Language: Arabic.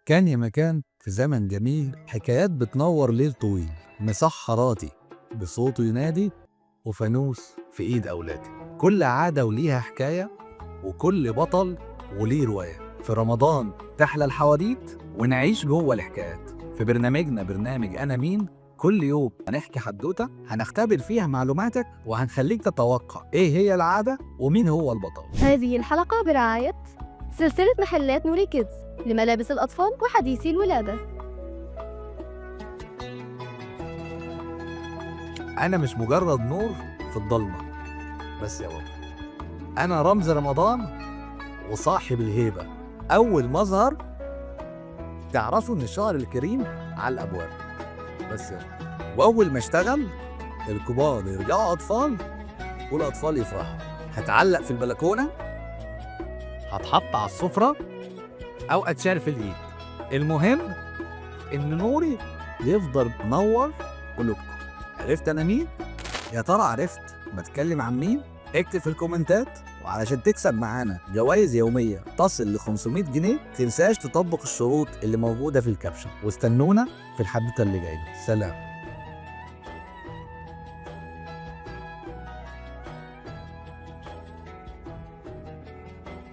كان يا مكان في زمن جميل حكايات بتنور ليل طويل، مسحراتي بصوته ينادي وفانوس في ايد اولادي. كل عادة وليها حكاية وكل بطل وليه رواية. في رمضان تحلى الحواديت ونعيش جوه الحكايات. في برنامجنا برنامج أنا مين، كل يوم هنحكي حدوتة هنختبر فيها معلوماتك وهنخليك تتوقع ايه هي العادة ومين هو البطل. هذه الحلقة برعاية سلسلة محلات نوري كيدز لملابس الأطفال وحديثي الولادة. أنا مش مجرد نور في الضلمة بس يا بابا، أنا رمز رمضان وصاحب الهيبة. أول مظهر تعرفوا إن الشهر الكريم على الأبواب بس يا بابا. وأول ما اشتغل الكبار يرجعوا أطفال والأطفال يفرحوا. هتعلق في البلكونة، هتحط على السفرة، أو أتشال في الإيد. المهم إن نوري يفضل منور قلوبكم. عرفت أنا مين؟ يا ترى عرفت بتكلم عن مين؟ اكتب في الكومنتات. وعلشان تكسب معانا جوائز يومية تصل ل 500 جنيه تنساش تطبق الشروط اللي موجودة في الكابشن، واستنونا في الحدوتة اللي جاية. سلام.